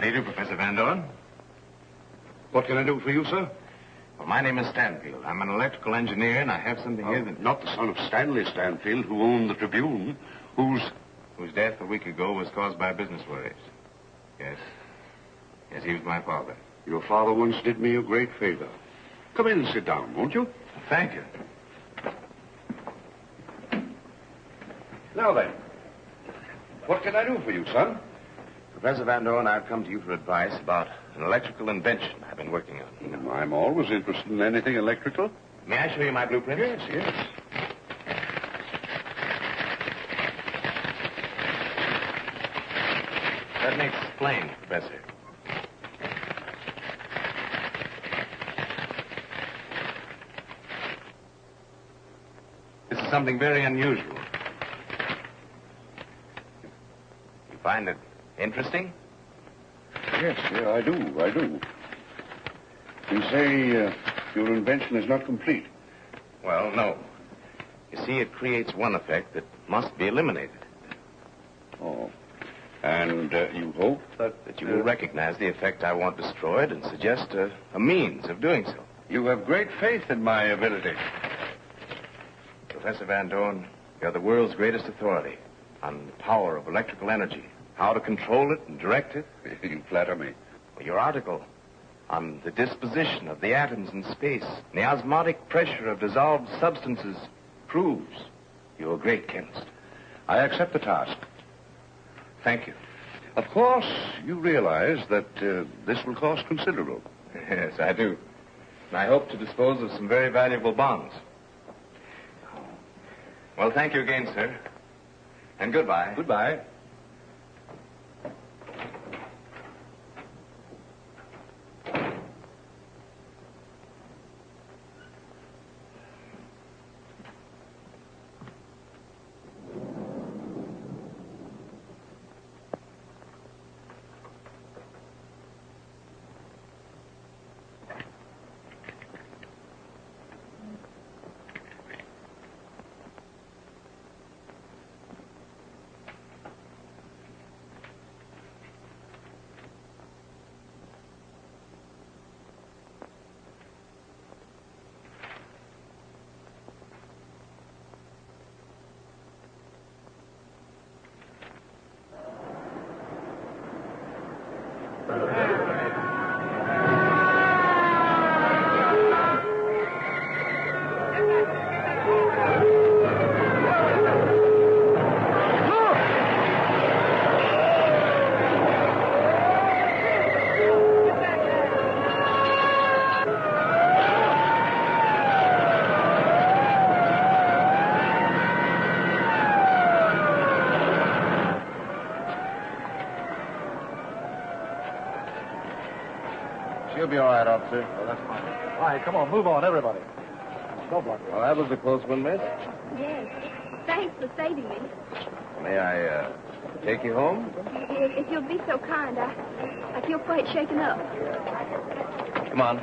How do you do, Professor Van Dorn? What can I do for you, sir? Well, my name is Stanfield. I'm an electrical engineer, and I have something here that... Not the son of Stanley Stanfield, who owned the Tribune, whose death a week ago was caused by business worries. Yes. Yes, he was my father. Your father once did me a great favor. Come in and sit down, won't you? Thank you. Now then, what can I do for you, son? Professor Van Dorn, I've come to you for advice about an electrical invention I've been working on. I'm always interested in anything electrical. May I show you my blueprint? Yes. Let me explain, Professor. This is something very unusual. You find it interesting? Yes, I do. You say your invention is not complete. Well, no. You see, it creates one effect that must be eliminated. Oh. And you hope that you will recognize the effect I want destroyed and suggest a means of doing so. You have great faith in my ability. Professor Van Dorn, you're the world's greatest authority on the power of electrical energy, how to control it and direct it. You flatter me. Well, your article on the disposition of the atoms in space and the osmotic pressure of dissolved substances proves you're a great chemist. I accept the task. Thank you. Of course, you realize that this will cost considerable. Yes, I do. And I hope to dispose of some very valuable bonds. Well, thank you again, sir. And goodbye. Goodbye. You'll be all right, officer. Oh, that's fine. All right, come on, move on, everybody. Go, Block. Well, that was a close one, miss. Yes. Thanks for saving me. May I take you home? If you'll be so kind, I feel quite shaken up. Come on.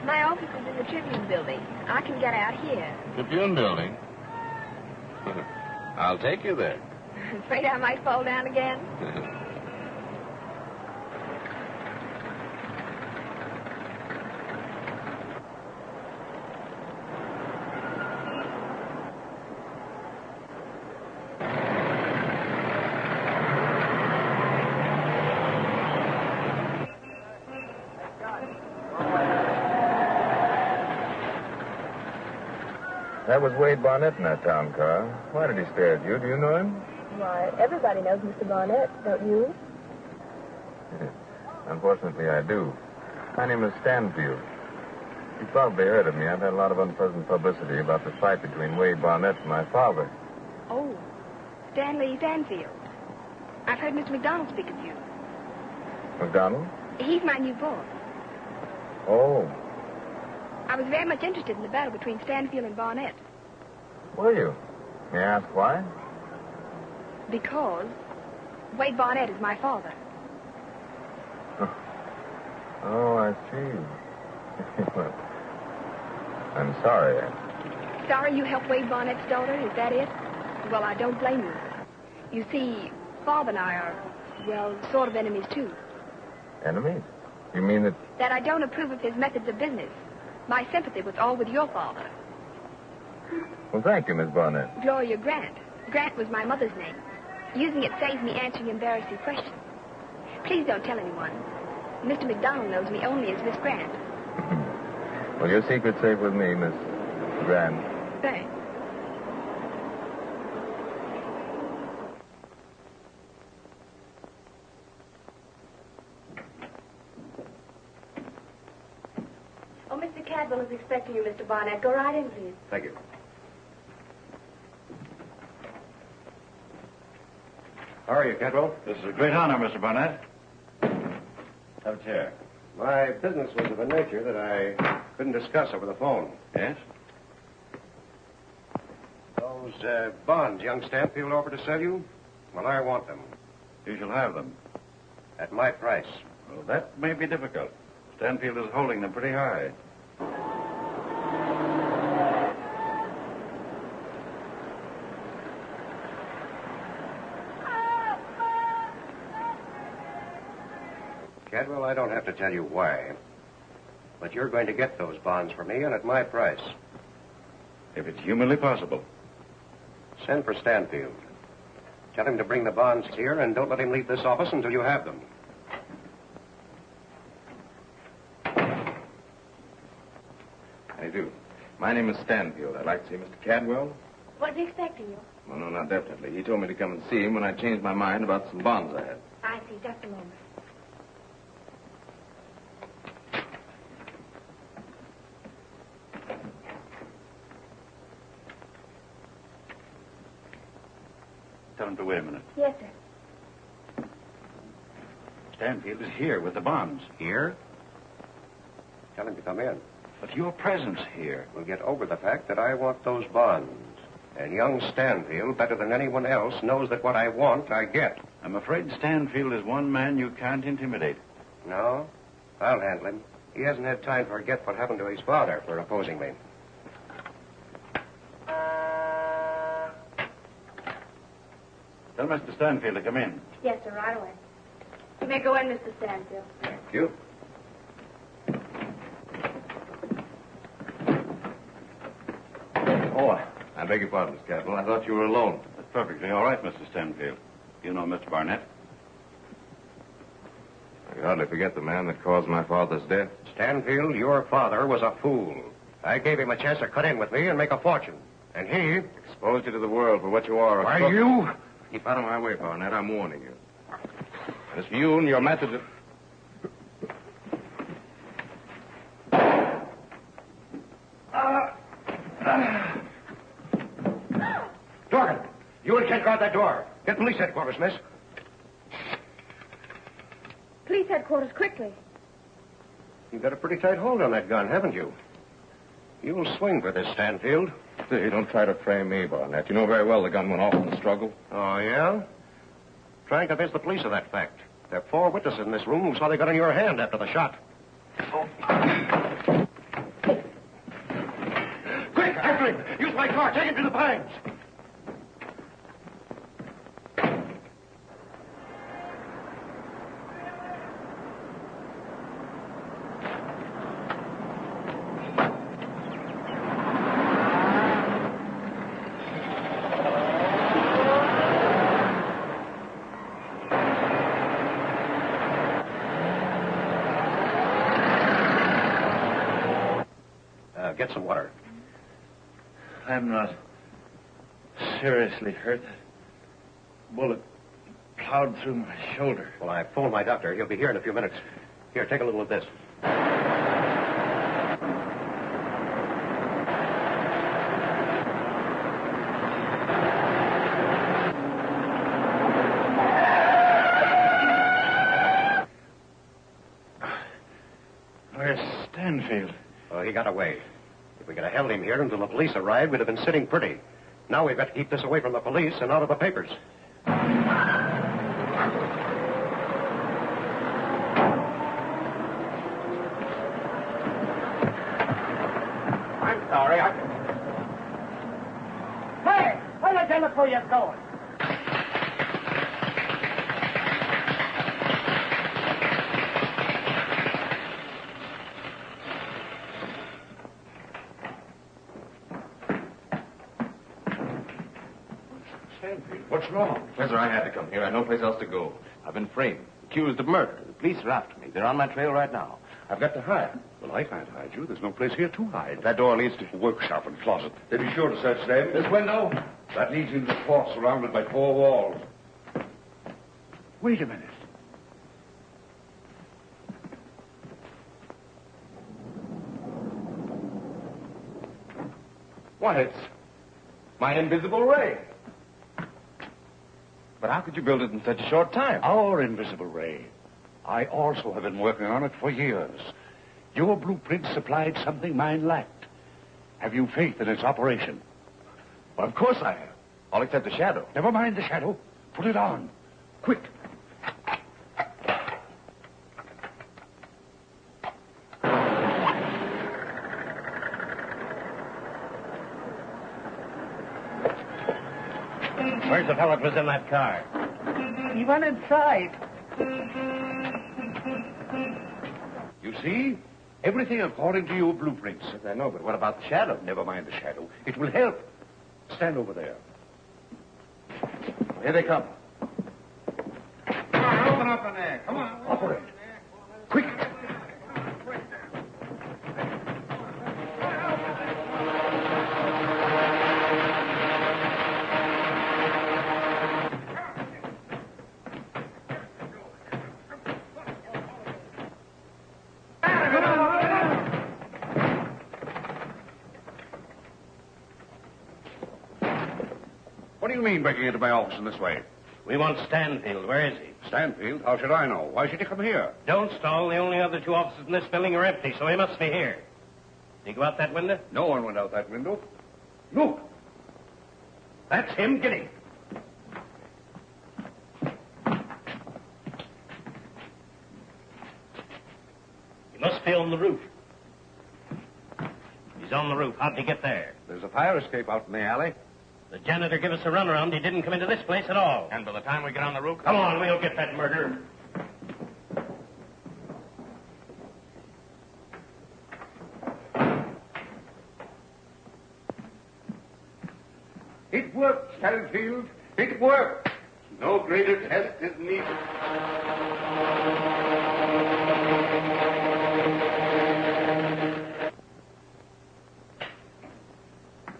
My office is in the Tribune building. I can get out here. Tribune building? I'll take you there. Afraid I might fall down again? That was Wade Barnett in that town car. Why did he stare at you? Do you know him? Why, everybody knows Mr. Barnett, don't you? Unfortunately, I do. My name is Stanfield. You probably heard of me. I've had a lot of unpleasant publicity about the fight between Wade Barnett and my father. Oh, Stanley Stanfield. I've heard Mr. McDonald speak of you. McDonald? He's my new boss. Oh. I was very much interested in the battle between Stanfield and Barnett. Were you? May I ask why? Because Wade Barnett is my father. Oh, I see. Well, I'm sorry. Sorry you helped Wade Barnett's daughter, is that it? Well, I don't blame you. You see, Father and I are, well, sort of enemies, too. Enemies? You mean that... That I don't approve of his methods of business. My sympathy was all with your father. Well, thank you, Miss Barnett. Gloria Grant. Grant was my mother's name. Using it saves me answering embarrassing questions. Please don't tell anyone. Mr. McDonald knows me only as Miss Grant. Well, your secret's safe with me, Miss Grant. Thanks. Oh, Mr. Cadwell is expecting you, Mr. Barnett. Go right in, please. Thank you. How are you, Cadwell? This is a great honor, Mr. Barnett. Have a chair. My business was of a nature that I couldn't discuss over the phone. Yes? Those bonds young Stanfield offered to sell you, well, I want them. You shall have them. At my price. Well, that may be difficult. Stanfield is holding them pretty high. Cadwell, I don't have to tell you why. But you're going to get those bonds for me and at my price. If it's humanly possible. Send for Stanfield. Tell him to bring the bonds here and don't let him leave this office until you have them. I do. My name is Stanfield. I'd like to see Mr. Cadwell. What's he expecting you? Well, no, not definitely. He told me to come and see him when I changed my mind about some bonds I had. I see. Just a moment. Tell him to wait a minute. Yes, sir. Stanfield is here with the bonds. Here? Tell him to come in. But your presence here. We'll get over the fact that I want those bonds. And young Stanfield, better than anyone else, knows that what I want, I get. I'm afraid Stanfield is one man you can't intimidate. No? I'll handle him. He hasn't had time to forget what happened to his father for opposing me. Tell Mr. Stanfield to come in. Yes, sir, right away. You may go in, Mr. Stanfield. Thank you. Oh, I beg your pardon, Miss Cadwell. I thought you were alone. That's perfectly all right, Mr. Stanfield. You know Mr. Barnett? I can hardly forget the man that caused my father's death. Stanfield, your father was a fool. I gave him a chance to cut in with me and make a fortune. And he... Exposed you to the world for what you are. Why, you... Keep out of my way, Barnett. I'm warning you. As for you and your methods of... Dorgan, you and Kent guard that door. Get police headquarters, miss. Police headquarters, quickly. You've got a pretty tight hold on that gun, haven't you? You'll swing for this, Stanfield. Hey, don't try to frame me, Barnett. You know very well the gun went off in the struggle. Oh, yeah? Try and convince the police of that fact. There are 4 witnesses in this room who saw the gun in your hand after the shot. Quick, after him! Use my car. Take him to the pines. Get some water. I'm not seriously hurt. That bullet plowed through my shoulder. Well, I phoned my doctor. He'll be here in a few minutes. Here, take a little of this. Where's Stanfield? Oh, he got away. If we could have held him here until the police arrived, we'd have been sitting pretty. Now we've got to keep this away from the police and out of the papers. I'm sorry. Hey, where the devil are you going? What's wrong? Professor, I had to come here. I had no place else to go. I've been framed, accused of murder. The police are after me. They're on my trail right now. I've got to hide. Well, I can't hide you. There's no place here to hide. That door leads to... Workshop and closet. They'd be sure to search them. this window. That leads into the court surrounded by 4 walls. Wait a minute. What? It's my invisible ray. But how could you build it in such a short time? Our invisible ray. I also have been working on it for years. Your blueprint supplied something mine lacked. Have you faith in its operation? Well, of course I have. All except the shadow. Never mind the shadow. Put it on. Quick. Where's the fellow that was in that car? He went inside. You see? Everything according to your blueprints. Yes, I know, but what about the shadow? Never mind the shadow. It will help. Stand over there. Here they come. Open up in there. Come on. Operate. Quick. What do you mean breaking into my office in this way? We want Stanfield. Where is he? Stanfield? How should I know? Why should he come here? Don't stall. The only other 2 offices in this building are empty, so he must be here. Did he go out that window? No one went out that window. Look. That's him. Get him. He must be on the roof. He's on the roof. How'd he get there? There's a fire escape out in the alley. The janitor gave us a runaround. He didn't come into this place at all. And by the time we get on the roof... Come on, we'll get that murderer. It worked, Stanfield. It worked. No greater test is needed.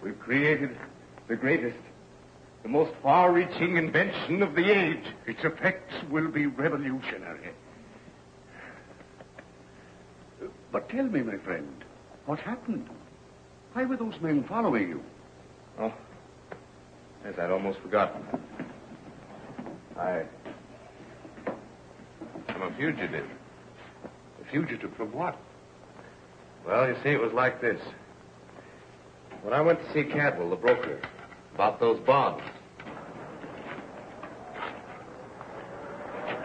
We've created the greatest, the most far-reaching invention of the age. Its effects will be revolutionary. But tell me, my friend, what happened? Why were those men following you? Oh, yes, I'd almost forgotten. I'm a fugitive. A fugitive from what? Well, you see, it was like this. When I went to see Cadwell, the broker, about those bonds.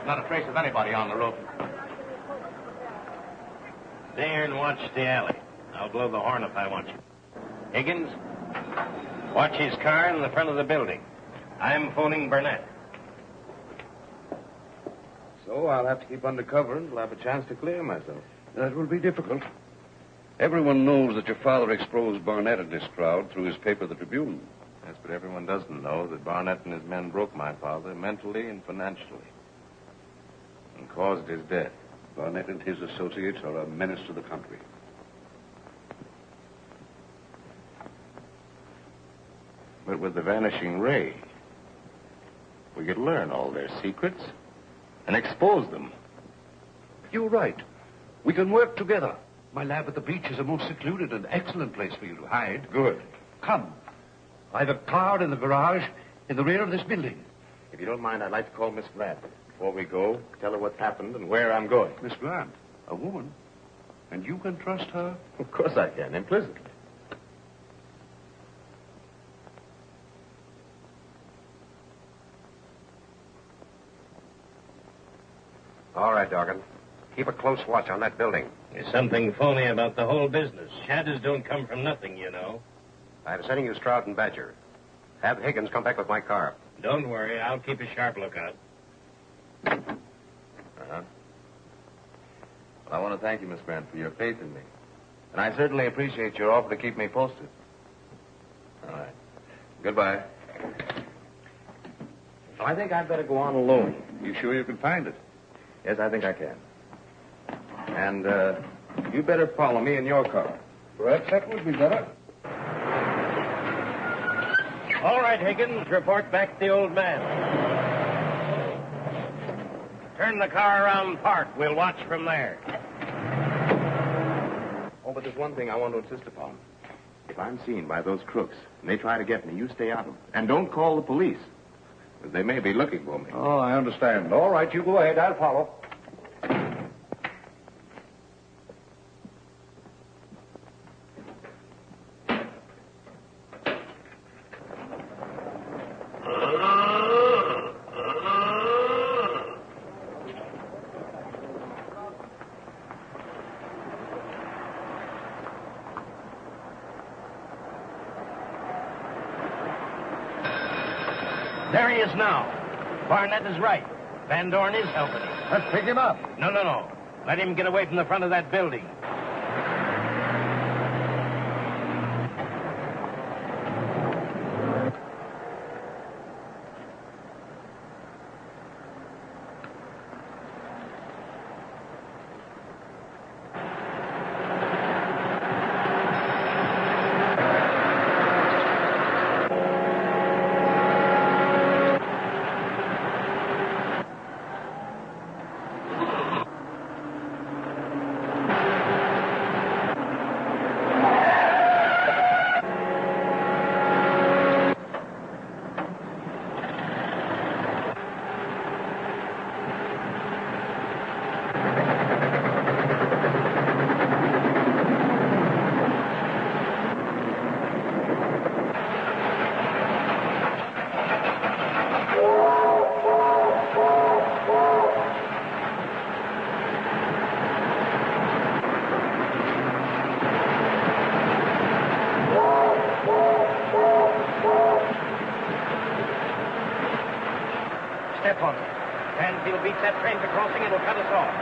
Not a trace of anybody on the roof. Stay here and watch the alley. I'll blow the horn if I want you. Higgins, watch his car in the front of the building. I'm phoning Burnett. So I'll have to keep undercover until I have a chance to clear myself. That will be difficult. Everyone knows that your father exposed Barnett and his crowd through his paper, The Tribune. Yes, but everyone doesn't know that Barnett and his men broke my father mentally and financially and caused his death. Barnett and his associates are a menace to the country. But with the vanishing ray, we could learn all their secrets and expose them. You're right. We can work together. My lab at the beach is a most secluded and excellent place for you to hide. Good. Come. I've a car in the garage in the rear of this building. If you don't mind, I'd like to call Miss Grant. Before we go, tell her what's happened and where I'm going. Miss Grant, a woman. And you can trust her? Of course I can, implicitly. All right, Dorgan. Keep a close watch on that building. There's something phony about the whole business. Shadows don't come from nothing, you know. I'm sending you Stroud and Badger. Have Higgins come back with my car. Don't worry. I'll keep a sharp lookout. Uh-huh. Well, I want to thank you, Miss Grant, for your faith in me. And I certainly appreciate your offer to keep me posted. All right. Goodbye. I think I'd better go on alone. You sure you can find it? Yes, I think I can. And, you'd better follow me in your car. Perhaps that would be better. All right, Higgins. Report back to the old man. Turn the car around park. We'll watch from there. Oh, but there's one thing I want to insist upon. If I'm seen by those crooks and they try to get me, you stay out of them. And don't call the police. They may be looking for me. Oh, I understand. All right, you go ahead. I'll follow. There he is now. Barnett is right. Van Dorn is helping him. Let's pick him up. No. Let him get away from the front of that building. Step on it. Canfield beats that train to crossing and will cut us off.